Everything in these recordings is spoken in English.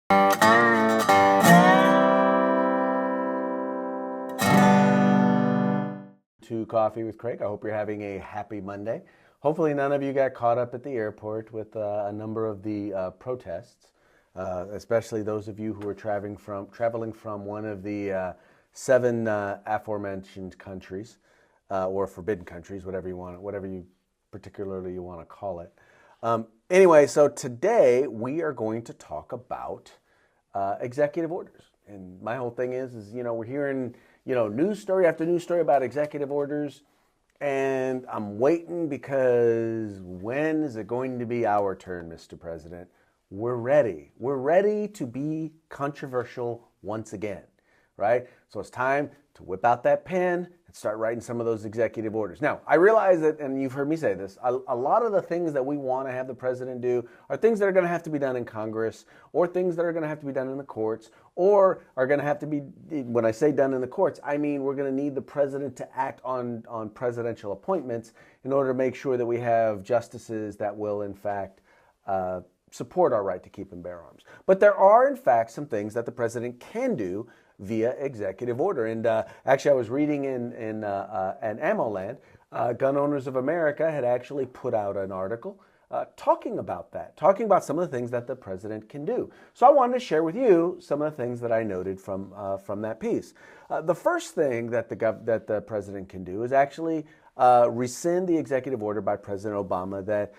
To Coffee with Craig. I hope you're having a happy Monday. Hopefully none of you got caught up at the airport with a number of the protests, especially those of you who are traveling from one of the seven aforementioned countries, or forbidden countries, whatever you particularly you want to call it. Anyway, so today we are going to talk about executive orders. And my whole thing is we're hearing news story after news story about executive orders, and I'm waiting because when is it going to be our turn, Mr. President? We're ready. We're ready to be controversial once again, right? So it's time to whip out that pen and start writing some of those executive orders. Now, I realize that, and you've heard me say this, a lot of the things that we want to have the president do are things that are going to have to be done in Congress, or things that are going to have to be done in the courts, or are going to have to be, when I say done in the courts, I mean we're going to need the president to act on presidential appointments in order to make sure that we have justices that will, in fact, support our right to keep and bear arms. But there are, in fact, some things that the president can do via executive order. And actually, I was reading in Ammo Land, Gun Owners of America had actually put out an article talking about some of the things that the president can do. So I wanted to share with you some of the things that I noted from that piece. The first thing that the president can do is actually rescind the executive order by President Obama that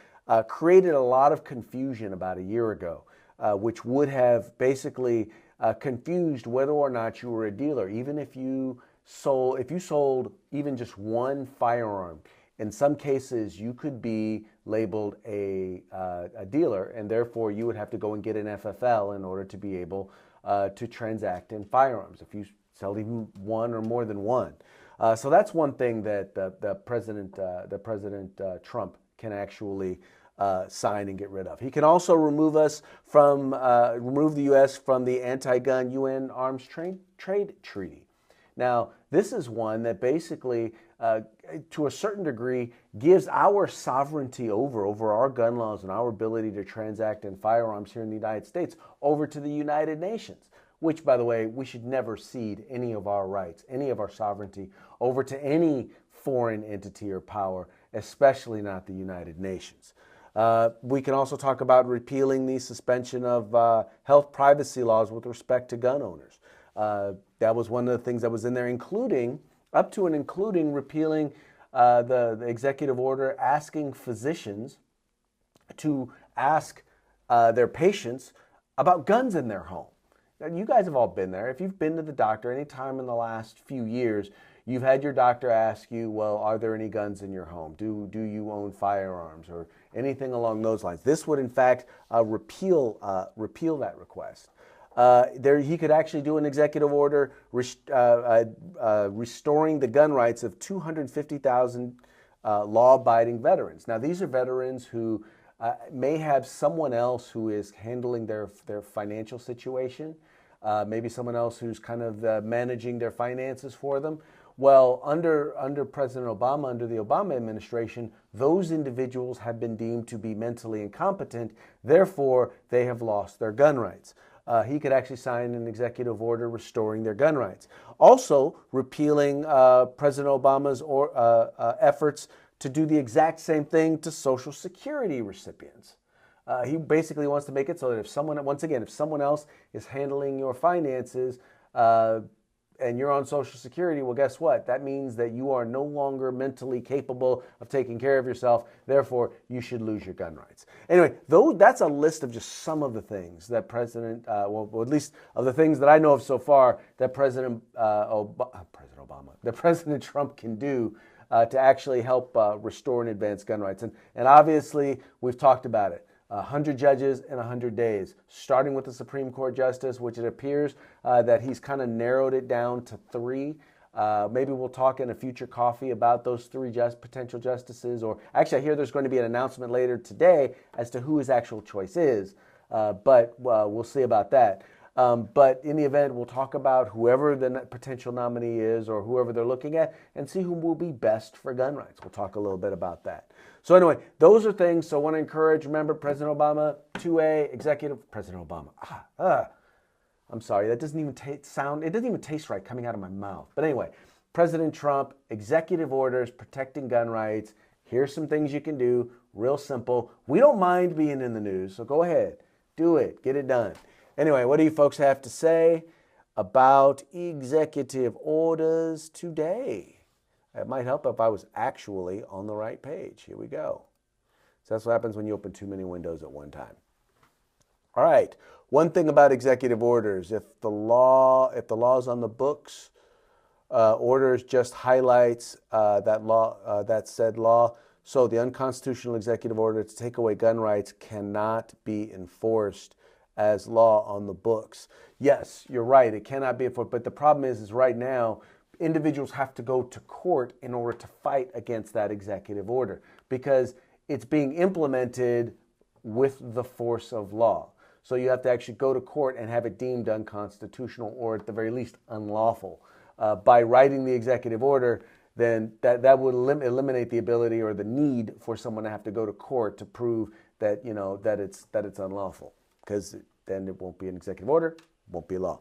created a lot of confusion about a year ago, which would have basically confused whether or not you were a dealer. Even if you sold even just one firearm, in some cases you could be labeled a dealer, and therefore you would have to go and get an FFL in order to be able to transact in firearms if you sell even one or more than one. So that's one thing that the President Trump can actually sign and get rid of. He can also remove the U.S. from the anti-gun UN Arms Trade Treaty. Now, this is one that basically, to a certain degree, gives our sovereignty over our gun laws and our ability to transact in firearms here in the United States over to the United Nations, which, by the way, we should never cede any of our rights, any of our sovereignty over to any foreign entity or power, especially not the United Nations. We can also talk about repealing the suspension of health privacy laws with respect to gun owners. That was one of the things that was in there, including repealing the executive order asking physicians to ask their patients about guns in their home. Now, you guys have all been there. If you've been to the doctor any time in the last few years, you've had your doctor ask you, well, are there any guns in your home? Do you own firearms or anything along those lines? This would, in fact, repeal that request. He could actually do an executive order restoring the gun rights of 250,000 law-abiding veterans. Now, these are veterans who may have someone else who is handling their financial situation, maybe someone else who's kind of managing their finances for them. Well, under President Obama, under the Obama administration, those individuals have been deemed to be mentally incompetent. Therefore, they have lost their gun rights. He could actually sign an executive order restoring their gun rights. Also, repealing President Obama's efforts to do the exact same thing to Social Security recipients. He basically wants to make it so that if someone else is handling your finances, and you're on Social Security, well, guess what? That means that you are no longer mentally capable of taking care of yourself. Therefore, you should lose your gun rights. Anyway, that's a list of just some of the things that President of the things that I know of so far that President Trump can do to actually help restore and advance gun rights. And obviously, we've talked about it. 100 judges in 100 days, starting with the Supreme Court justice, which it appears that he's kind of narrowed it down to 3. Maybe we'll talk in a future coffee about those 3 potential justices. Or actually, I hear there's going to be an announcement later today as to who his actual choice is. But we'll see about that. But in the event, we'll talk about whoever the potential nominee is or whoever they're looking at and see who will be best for gun rights. We'll talk a little bit about that. So anyway, those are things. So I want to encourage, remember, President Obama, 2A, President Obama. I'm sorry, that doesn't even it doesn't even taste right coming out of my mouth. But anyway, President Trump, executive orders protecting gun rights. Here's some things you can do, real simple. We don't mind being in the news, so go ahead, do it, get it done. Anyway, what do you folks have to say about executive orders today? It might help if I was actually on the right page. Here we go. So that's what happens when you open too many windows at one time. All right, one thing about executive orders, if the law's on the books, orders just highlights that said law. So the unconstitutional executive order to take away gun rights cannot be enforced as law on the books. Yes, you're right, it cannot be enforced, but the problem is right now, individuals have to go to court in order to fight against that executive order because it's being implemented with the force of law. So you have to actually go to court and have it deemed unconstitutional or at the very least unlawful. By writing the executive order, then that would eliminate the ability or the need for someone to have to go to court to prove that that it's unlawful, because then it won't be an executive order, won't be law.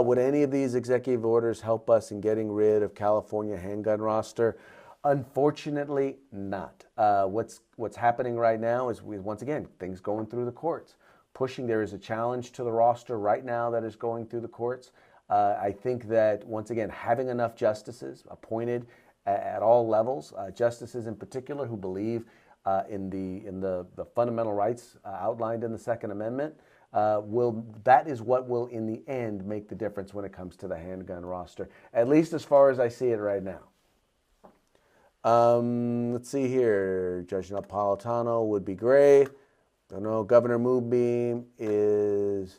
Would any of these executive orders help us in getting rid of California handgun roster? Unfortunately, not. What's happening right now is once again things going through the courts. There is a challenge to the roster right now that is going through the courts. I think that, once again, having enough justices appointed at all levels, justices in particular who believe in the fundamental rights outlined in the Second Amendment, that is what will, in the end, make the difference when it comes to the handgun roster, at least as far as I see it right now. Let's see here. Judge Napolitano would be great. I know Governor Moonbeam is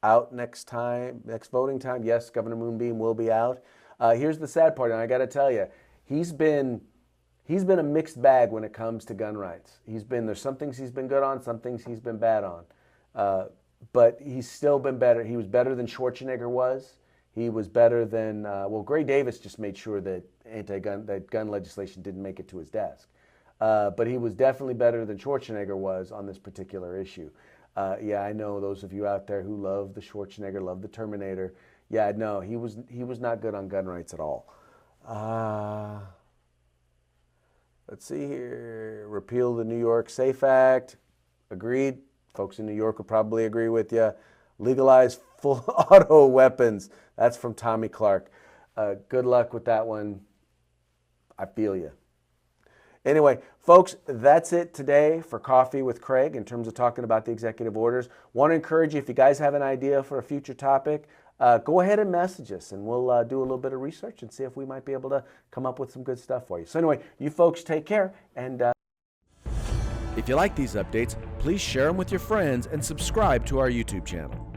out next voting time. Yes, Governor Moonbeam will be out. Here's the sad part, and I got to tell you, he's been a mixed bag when it comes to gun rights. There's some things he's been good on, some things he's been bad on. But he's still been better. He was better than Schwarzenegger was. He was better than, Gray Davis just made sure that gun legislation didn't make it to his desk. But he was definitely better than Schwarzenegger was on this particular issue. Yeah, I know those of you out there who love the Schwarzenegger, love the Terminator. Yeah, no, he was not good on gun rights at all. Let's see here. Repeal the New York SAFE Act. Agreed. Folks in New York will probably agree with you. Legalize full auto weapons. That's from Tommy Clark. Good luck with that one. I feel you. Anyway, folks, that's it today for Coffee with Craig in terms of talking about the executive orders. Want to encourage you, if you guys have an idea for a future topic, go ahead and message us, and we'll do a little bit of research and see if we might be able to come up with some good stuff for you. So anyway, you folks take care. And if you like these updates, please share them with your friends and subscribe to our YouTube channel.